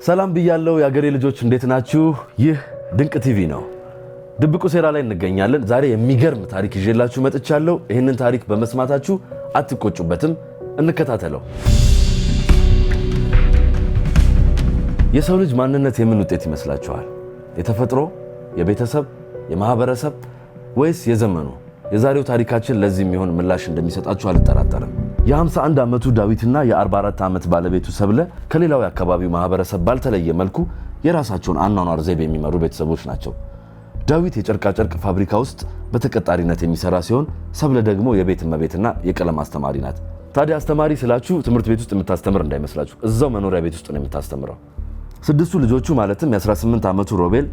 ሰላም ብያለሁ የአገሬ ልጆች እንዴት ናችሁ? ይህ ድንቅ ቲቪ ነው። ድብቁ ሴራ ላይ እንገኛለን። ዛሬ የሚገርም ታሪክ ይዤላችሁ መጥቻለሁ። ይህንን ታሪክ በመስማታችሁ አትቆጩበትም። እንከታተለው። የሰው ልጅ ማንነት የምን ውጤት ይመስላችኋል? የተፈጥሮ፣ የቤተሰብ፣ የማህበረሰብ ወይስ የዘመኑ? የዛሬው ታሪካችን ለዚህ የሚሆን ምላሽ እንደሚሰጣችሁ አልጠራጠርም። የ51 ዓመቱ ዳዊትና የ44 ዓመት ባለቤቱ ሰብለ ከሌላው የአካባቢው ማህበረሰብ ባልተለየ መልኩ የራሳቸውን አኗኗር ዘይቤ የሚመሩ ቤተሰቦች ናቸው። ዳዊት የጨርቃጨርቅ ፋብሪካ ውስጥ በተቀጣሪነት የሚሰራ ሲሆን ሰብለ ደግሞ የቤት እመቤትና የቀለም አስተማሪ ናት። ታዲያ አስተማሪ ስላችሁ ትምህርት ቤት ውስጥ የምታስተምር እንዳይመስላችሁ፣ እዛው መኖሪያ ቤት ውስጥ ነው የምታስተምረው። ስድስቱ ልጆቹ ማለትም የ18 ዓመቱ ሮቤል፣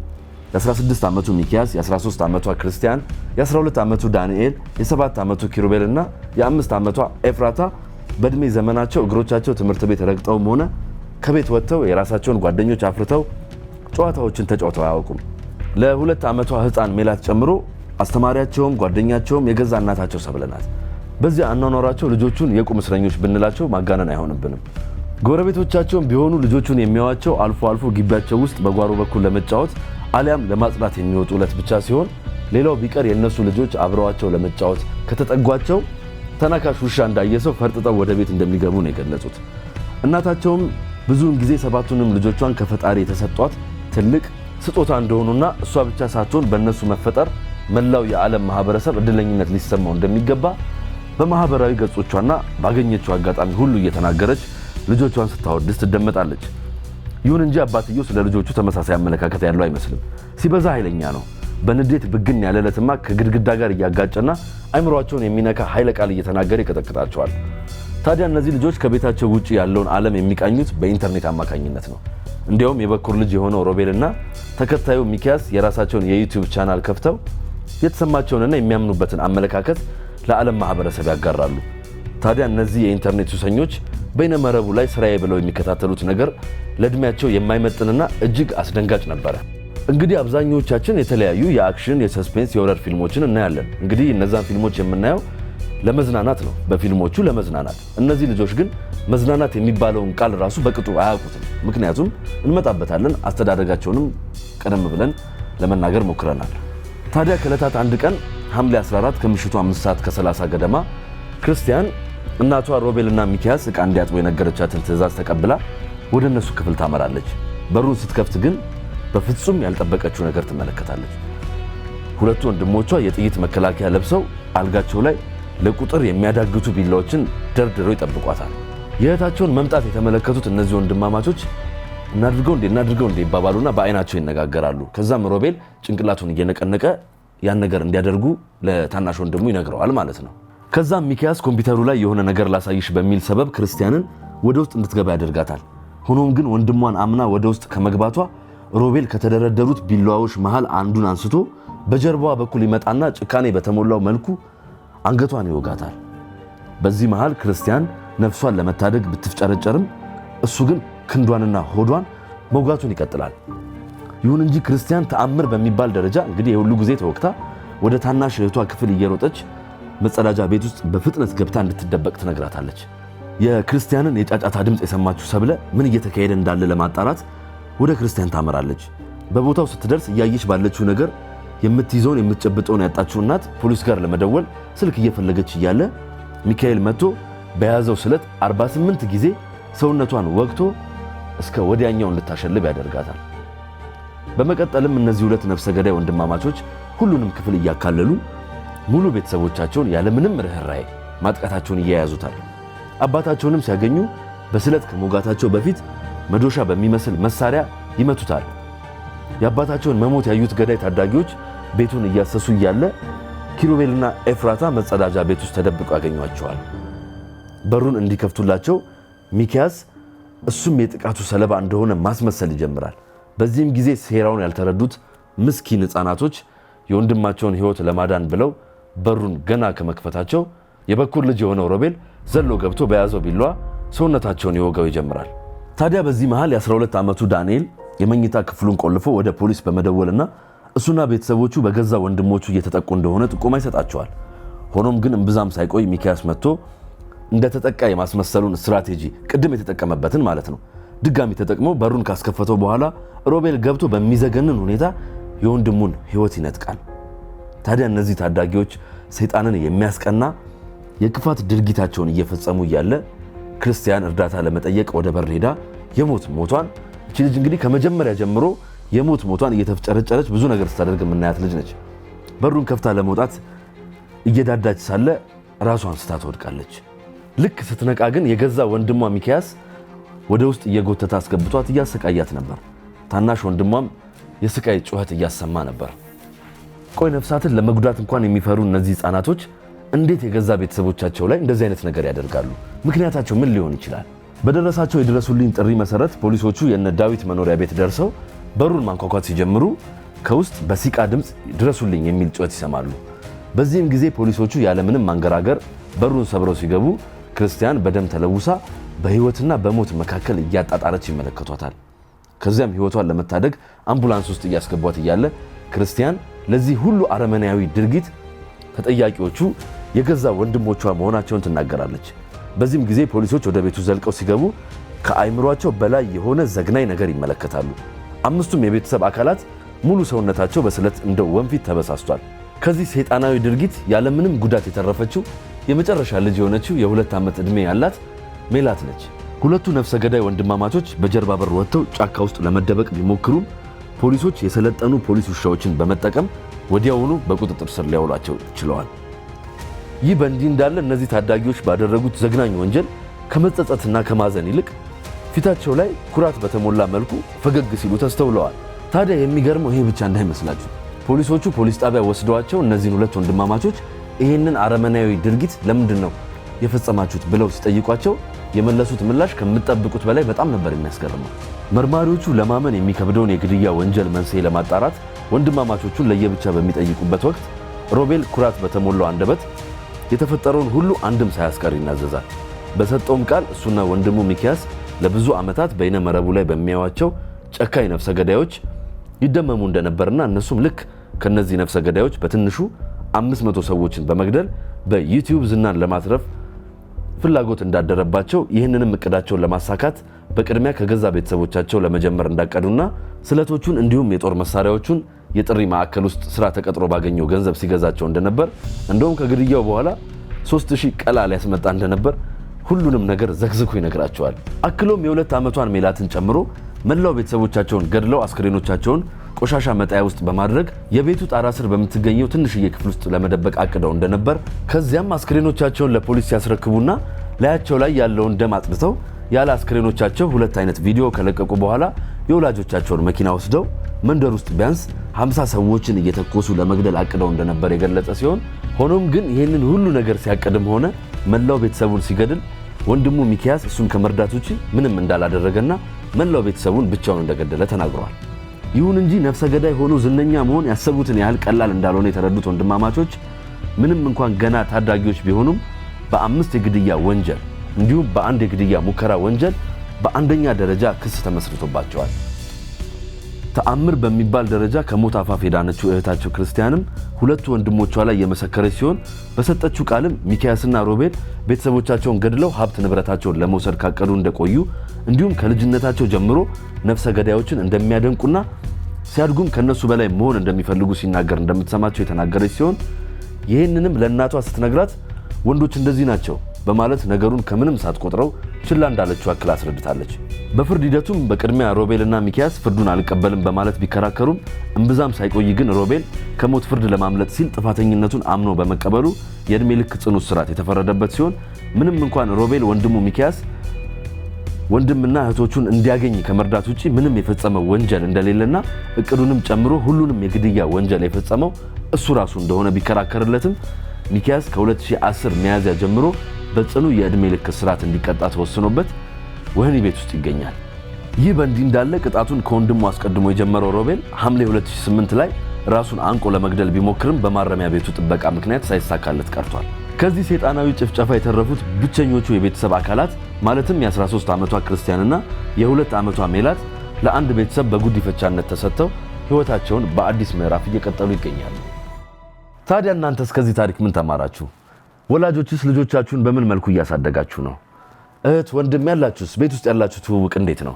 የ16 ዓመቱ ሚኪያስ፣ የ13 ዓመቷ ክርስቲያን፣ የ12 ዓመቱ ዳንኤል፣ የ7 ዓመቱ ኪሩቤል እና የ5 ዓመቷ ኤፍራታ በእድሜ ዘመናቸው እግሮቻቸው ትምህርት ቤት ረግጠውም ሆነ ከቤት ወጥተው የራሳቸውን ጓደኞች አፍርተው ጨዋታዎችን ተጫውተው አያውቁም። ለ2 ዓመቷ ህፃን ሜላት ጨምሮ አስተማሪያቸውም ጓደኛቸውም የገዛ እናታቸው ሰብለ ናት። በዚያ አኗኗራቸው ልጆቹን የቁም እስረኞች ብንላቸው ማጋነን አይሆንብንም። ጎረቤቶቻቸውም ቢሆኑ ልጆቹን የሚያዋቸው አልፎ አልፎ ግቢያቸው ውስጥ በጓሮ በኩል ለመጫወት አሊያም ለማጽዳት የሚወጡ ዕለት ብቻ ሲሆን ሌላው ቢቀር የእነሱ ልጆች አብረዋቸው ለመጫወት ከተጠጓቸው ተናካሽ ውሻ እንዳየሰው ፈርጥጠው ወደ ቤት እንደሚገቡ ነው የገለጹት። እናታቸውም ብዙውን ጊዜ 7ቱንም ልጆቿን ከፈጣሪ የተሰጧት ትልቅ ስጦታ እንደሆኑና እሷ ብቻ ሳትሆን በእነሱ መፈጠር መላው የዓለም ማህበረሰብ እድለኝነት ሊሰማው እንደሚገባ በማህበራዊ ገጾቿና ባገኘችው አጋጣሚ ሁሉ እየተናገረች ልጆቿን ስታወድስ ትደመጣለች። ይሁን እንጂ አባትየው ስለ ልጆቹ ተመሳሳይ አመለካከት ያለው አይመስልም። ሲበዛ ኃይለኛ ነው። በንዴት ብግን ያለ ዕለትማ ከግድግዳ ጋር እያጋጨና አይምሯቸውን የሚነካ ኃይለ ቃል እየተናገረ ይቀጠቅጣቸዋል። ታዲያ እነዚህ ልጆች ከቤታቸው ውጪ ያለውን ዓለም የሚቃኙት በኢንተርኔት አማካኝነት ነው። እንዲያውም የበኩር ልጅ የሆነው ሮቤልና ተከታዩ ሚኪያስ የራሳቸውን የዩቲዩብ ቻናል ከፍተው የተሰማቸውንና የሚያምኑበትን አመለካከት ለዓለም ማህበረሰብ ያጋራሉ። ታዲያ እነዚህ የኢንተርኔት ሱሰኞች በይነመረቡ ላይ ስራዬ ብለው የሚከታተሉት ነገር ለእድሜያቸው የማይመጥንና እጅግ አስደንጋጭ ነበረ። እንግዲህ አብዛኞቻችን የተለያዩ የአክሽን፣ የሰስፔንስ፣ የሆረር ፊልሞችን እናያለን። እንግዲህ እነዛን ፊልሞች የምናየው ለመዝናናት ነው፣ በፊልሞቹ ለመዝናናት። እነዚህ ልጆች ግን መዝናናት የሚባለውን ቃል ራሱ በቅጡ አያውቁትም። ምክንያቱም እንመጣበታለን፣ አስተዳደጋቸውንም ቀደም ብለን ለመናገር ሞክረናል። ታዲያ ከዕለታት አንድ ቀን ሐምሌ 14 ከምሽቱ 5:30 ገደማ ክርስቲያን እናቷ ሮቤልና ሚኪያስ ዕቃ እንዲያጥቡ የነገረቻትን ትዕዛዝ ተቀብላ ወደ እነሱ ክፍል ታመራለች። በሩን ስትከፍት ግን በፍጹም ያልጠበቀችው ነገር ትመለከታለች። ሁለቱ ወንድሞቿ የጥይት መከላከያ ለብሰው አልጋቸው ላይ ለቁጥር የሚያዳግቱ ቢላዎችን ደርድረው ይጠብቋታል። የእህታቸውን መምጣት የተመለከቱት እነዚህ ወንድማማቾች እናድርገው እንደ ይባባሉና በአይናቸው ይነጋገራሉ። ከዛም ሮቤል ጭንቅላቱን እየነቀነቀ ያን ነገር እንዲያደርጉ ለታናሽ ወንድሙ ይነግረዋል ማለት ነው። ከዛም ሚኪያስ ኮምፒውተሩ ላይ የሆነ ነገር ላሳይሽ በሚል ሰበብ ክርስቲያንን ወደ ውስጥ እንድትገባ ያደርጋታል። ሆኖም ግን ወንድሟን አምና ወደ ውስጥ ከመግባቷ ሮቤል ከተደረደሩት ቢላዋዎች መሃል አንዱን አንስቶ በጀርባዋ በኩል ይመጣና ጭካኔ በተሞላው መልኩ አንገቷን ይወጋታል። በዚህ መሃል ክርስቲያን ነፍሷን ለመታደግ ብትፍጨረጨርም እሱ ግን ክንዷንና ሆዷን መውጋቱን ይቀጥላል። ይሁን እንጂ ክርስቲያን ተአምር በሚባል ደረጃ እንግዲህ የሁሉ ጊዜ ተወቅታ ወደ ታናሽ እህቷ ክፍል እየሮጠች መጸዳጃ ቤት ውስጥ በፍጥነት ገብታ እንድትደበቅ ትነግራታለች። የክርስቲያንን የጫጫታ ድምፅ የሰማችው ሰብለ ምን እየተካሄደ እንዳለ ለማጣራት ወደ ክርስቲያን ታመራለች። በቦታው ስትደርስ እያየች ባለችው ነገር የምትይዘውን የምትጨብጠውን ያጣችው እናት ፖሊስ ጋር ለመደወል ስልክ እየፈለገች እያለ ሚካኤል መጥቶ በያዘው ስለት 48 ጊዜ ሰውነቷን ወግቶ እስከ ወዲያኛው እንድታሸልብ ያደርጋታል። በመቀጠልም እነዚህ ሁለት ነፍሰ ገዳይ ወንድማማቾች ሁሉንም ክፍል እያካለሉ ሙሉ ቤተሰቦቻቸውን ያለምንም ርህራሄ ማጥቃታቸውን እያያዙታል። አባታቸውንም ሲያገኙ በስለት ከመውጋታቸው በፊት መዶሻ በሚመስል መሳሪያ ይመቱታል። የአባታቸውን መሞት ያዩት ገዳይ ታዳጊዎች ቤቱን እያሰሱ እያለ ኪሩቤልና ኤፍራታ መጸዳጃ ቤት ውስጥ ተደብቀው ያገኟቸዋል። በሩን እንዲከፍቱላቸው ሚኪያስ እሱም የጥቃቱ ሰለባ እንደሆነ ማስመሰል ይጀምራል። በዚህም ጊዜ ሴራውን ያልተረዱት ምስኪን ሕፃናቶች የወንድማቸውን ሕይወት ለማዳን ብለው በሩን ገና ከመክፈታቸው የበኩር ልጅ የሆነው ሮቤል ዘሎ ገብቶ በያዘው ቢላዋ ሰውነታቸውን ይወጋው ይጀምራል። ታዲያ በዚህ መሃል የ12 ዓመቱ ዳንኤል የመኝታ ክፍሉን ቆልፎ ወደ ፖሊስ በመደወልና እሱና ቤተሰቦቹ በገዛ ወንድሞቹ እየተጠቁ እንደሆነ ጥቆማ ይሰጣቸዋል። ሆኖም ግን እምብዛም ሳይቆይ ሚኪያስ መጥቶ እንደተጠቃ የማስመሰሉን ስትራቴጂ ቅድም የተጠቀመበትን ማለት ነው ድጋሚ ተጠቅሞ በሩን ካስከፈተው በኋላ ሮቤል ገብቶ በሚዘገንን ሁኔታ የወንድሙን ሕይወት ይነጥቃል። ታዲያ እነዚህ ታዳጊዎች ሰይጣንን የሚያስቀና የክፋት ድርጊታቸውን እየፈጸሙ እያለ ክርስቲያን እርዳታ ለመጠየቅ ወደ በር ሄዳ የሞት ሞቷን እቺ ልጅ እንግዲህ ከመጀመሪያ ጀምሮ የሞት ሞቷን እየተፍጨረጨረች ብዙ ነገር ስታደርግ የምናያት ልጅ ነች። በሩን ከፍታ ለመውጣት እየዳዳች ሳለ ራሷን ስታ ትወድቃለች። ልክ ስትነቃ ግን የገዛ ወንድሟ ሚኪያስ ወደ ውስጥ እየጎተተ አስገብቷት እያሰቃያት ነበር። ታናሽ ወንድሟም የስቃይ ጩኸት እያሰማ ነበር። ቆይ ነፍሳትን ለመጉዳት እንኳን የሚፈሩ እነዚህ ህፃናቶች እንዴት የገዛ ቤተሰቦቻቸው ላይ እንደዚህ አይነት ነገር ያደርጋሉ? ምክንያታቸው ምን ሊሆን ይችላል? በደረሳቸው የድረሱልኝ ጥሪ መሰረት ፖሊሶቹ የነ ዳዊት መኖሪያ ቤት ደርሰው በሩን ማንኳኳት ሲጀምሩ ከውስጥ በሲቃ ድምፅ ድረሱልኝ የሚል ጩኸት ይሰማሉ። በዚህም ጊዜ ፖሊሶቹ ያለምንም ማንገራገር በሩን ሰብረው ሲገቡ ክርስቲያን በደም ተለውሳ በህይወትና በሞት መካከል እያጣጣረች ይመለከቷታል። ከዚያም ህይወቷን ለመታደግ አምቡላንስ ውስጥ እያስገቧት እያለ ክርስቲያን ለዚህ ሁሉ አረመናያዊ ድርጊት ተጠያቂዎቹ የገዛ ወንድሞቿ መሆናቸውን ትናገራለች። በዚህም ጊዜ ፖሊሶች ወደ ቤቱ ዘልቀው ሲገቡ ከአይምሯቸው በላይ የሆነ ዘግናኝ ነገር ይመለከታሉ። አምስቱም የቤተሰብ አካላት ሙሉ ሰውነታቸው በስለት እንደ ወንፊት ተበሳስቷል። ከዚህ ሰይጣናዊ ድርጊት ያለምንም ጉዳት የተረፈችው የመጨረሻ ልጅ የሆነችው የ2 ዓመት ዕድሜ ያላት ሜላት ነች። ሁለቱ ነፍሰ ገዳይ ወንድማማቾች በጀርባ በር ወጥተው ጫካ ውስጥ ለመደበቅ ቢሞክሩም ፖሊሶች የሰለጠኑ ፖሊስ ውሻዎችን በመጠቀም ወዲያውኑ በቁጥጥር ስር ሊያውሏቸው ችለዋል። ይህ በእንዲህ እንዳለ እነዚህ ታዳጊዎች ባደረጉት ዘግናኝ ወንጀል ከመጸጸትና ከማዘን ይልቅ ፊታቸው ላይ ኩራት በተሞላ መልኩ ፈገግ ሲሉ ተስተውለዋል። ታዲያ የሚገርመው ይሄ ብቻ እንዳይመስላችሁ ፖሊሶቹ ፖሊስ ጣቢያ ወስደዋቸው እነዚህን ሁለት ወንድማማቾች ይህንን አረመናዊ ድርጊት ለምንድን ነው የፈጸማችሁት ብለው ሲጠይቋቸው የመለሱት ምላሽ ከምትጠብቁት በላይ በጣም ነበር የሚያስገርመው። መርማሪዎቹ ለማመን የሚከብደውን የግድያ ወንጀል መንስኤ ለማጣራት ወንድማማቾቹን ለየብቻ በሚጠይቁበት ወቅት ሮቤል ኩራት በተሞላው አንደበት የተፈጠረውን ሁሉ አንድም ሳያስቀር ይናዘዛል። በሰጠውም ቃል እሱና ወንድሙ ሚኪያስ ለብዙ ዓመታት በይነ መረቡ ላይ በሚያዩዋቸው ጨካኝ ነፍሰ ገዳዮች ይደመሙ እንደነበርና እነሱም ልክ ከነዚህ ነፍሰ ገዳዮች በትንሹ 500 ሰዎችን በመግደል በዩቲዩብ ዝናን ለማትረፍ ፍላጎት እንዳደረባቸው ይህንንም እቅዳቸውን ለማሳካት በቅድሚያ ከገዛ ቤተሰቦቻቸው ለመጀመር እንዳቀዱና ስለቶቹን እንዲሁም የጦር መሳሪያዎቹን የጥሪ ማዕከል ውስጥ ስራ ተቀጥሮ ባገኘው ገንዘብ ሲገዛቸው እንደነበር እንደውም ከግድያው በኋላ 3000 ቀላ ሊያስመጣ እንደነበር ሁሉንም ነገር ዘግዝኮ ይነግራቸዋል። አክሎም የ2 ዓመቷን ሜላትን ጨምሮ መላው ቤተሰቦቻቸውን ገድለው አስክሬኖቻቸውን ቆሻሻ መጣያ ውስጥ በማድረግ የቤቱ ጣራ ስር በምትገኘው ትንሽዬ ክፍል ውስጥ ለመደበቅ አቅደው እንደነበር ከዚያም አስክሬኖቻቸውን ለፖሊስ ሲያስረክቡና ላያቸው ላይ ያለውን ደም አጥድተው ያለ አስክሬኖቻቸው 2 አይነት ቪዲዮ ከለቀቁ በኋላ የወላጆቻቸውን መኪና ወስደው መንደር ውስጥ ቢያንስ 50 ሰዎችን እየተኮሱ ለመግደል አቅደው እንደነበር የገለጸ ሲሆን ሆኖም ግን ይህንን ሁሉ ነገር ሲያቀድም ሆነ መላው ቤተሰቡን ሲገድል ወንድሙ ሚኪያስ እሱን ከመርዳት ውጪ ምንም እንዳላደረገና መላው ቤተሰቡን ብቻውን እንደገደለ ተናግሯል። ይሁን እንጂ ነፍሰ ገዳይ ሆኖ ዝነኛ መሆን ያሰቡትን ያህል ቀላል እንዳልሆነ የተረዱት ወንድማማቾች ምንም እንኳን ገና ታዳጊዎች ቢሆኑም በ5 የግድያ ወንጀል እንዲሁም በ1 የግድያ ሙከራ ወንጀል በአንደኛ ደረጃ ክስ ተመስርቶባቸዋል። ተአምር በሚባል ደረጃ ከሞት አፋፍ የዳነችው እህታቸው ክርስቲያንም ሁለቱ ወንድሞቿ ላይ የመሰከረች ሲሆን በሰጠችው ቃልም ሚኪያስና ሮቤል ቤተሰቦቻቸውን ገድለው ሀብት ንብረታቸውን ለመውሰድ ካቀዱ እንደቆዩ እንዲሁም ከልጅነታቸው ጀምሮ ነፍሰ ገዳዮችን እንደሚያደንቁና ሲያድጉም ከነሱ በላይ መሆን እንደሚፈልጉ ሲናገር እንደምትሰማቸው የተናገረች ሲሆን ይህንንም ለእናቷ ስትነግራት ወንዶች እንደዚህ ናቸው በማለት ነገሩን ከምንም ሳትቆጥረው ችላ እንዳለችው አክላ አስረድታለች። በፍርድ ሂደቱም በቅድሚያ ሮቤልና ሚኪያስ ፍርዱን አልቀበልም በማለት ቢከራከሩም እምብዛም ሳይቆይ ግን ሮቤል ከሞት ፍርድ ለማምለጥ ሲል ጥፋተኝነቱን አምኖ በመቀበሉ የእድሜ ልክ ጽኑ እስራት የተፈረደበት ሲሆን ምንም እንኳን ሮቤል ወንድሙ ሚኪያስ ወንድምና እህቶቹን እንዲያገኝ ከመርዳት ውጪ ምንም የፈጸመው ወንጀል እንደሌለና እቅዱንም ጨምሮ ሁሉንም የግድያ ወንጀል የፈጸመው እሱ ራሱ እንደሆነ ቢከራከርለትም ሚኪያስ ከ2010 ሚያዝያ ጀምሮ በጽኑ የእድሜ ልክ እስራት እንዲቀጣ ተወስኖበት ወህኒ ቤት ውስጥ ይገኛል። ይህ በእንዲህ እንዳለ ቅጣቱን ከወንድሙ አስቀድሞ የጀመረው ሮቤል ሐምሌ 2008 ላይ ራሱን አንቆ ለመግደል ቢሞክርም በማረሚያ ቤቱ ጥበቃ ምክንያት ሳይሳካለት ቀርቷል። ከዚህ ሰይጣናዊ ጭፍጨፋ የተረፉት ብቸኞቹ የቤተሰብ አካላት ማለትም የ13 ዓመቷ ክርስቲያንና የ2 ዓመቷ ሜላት ለአንድ ቤተሰብ በጉዲፈቻነት ተሰጥተው ህይወታቸውን በአዲስ ምዕራፍ እየቀጠሉ ይገኛሉ። ታዲያ እናንተስ ከዚህ ታሪክ ምን ተማራችሁ? ወላጆችስ ልጆቻችሁን በምን መልኩ እያሳደጋችሁ ነው? እህት ወንድም ያላችሁስ ቤት ውስጥ ያላችሁ ትውውቅ እንዴት ነው?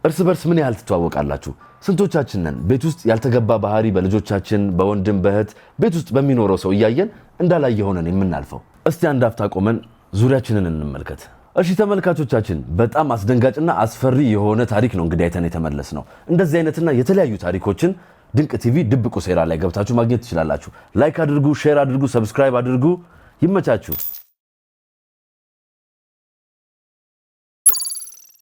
እርስ በርስ ምን ያህል ትተዋወቃላችሁ? ስንቶቻችን ነን ቤት ውስጥ ያልተገባ ባህሪ በልጆቻችን፣ በወንድም በእህት ቤት ውስጥ በሚኖረው ሰው እያየን እንዳላየ ሆነን የምናልፈው? እስቲ አንድ አፍታ ቆመን ዙሪያችንን እንመልከት። እሺ ተመልካቾቻችን፣ በጣም አስደንጋጭና አስፈሪ የሆነ ታሪክ ነው እንግዲህ አይተን የተመለስ ነው። እንደዚህ አይነትና የተለያዩ ታሪኮችን ድንቅ ቲቪ ድብቁ ሴራ ላይ ገብታችሁ ማግኘት ትችላላችሁ። ላይክ አድርጉ፣ ሼር አድርጉ፣ ሰብስክራይብ አድርጉ። ይመቻችሁ።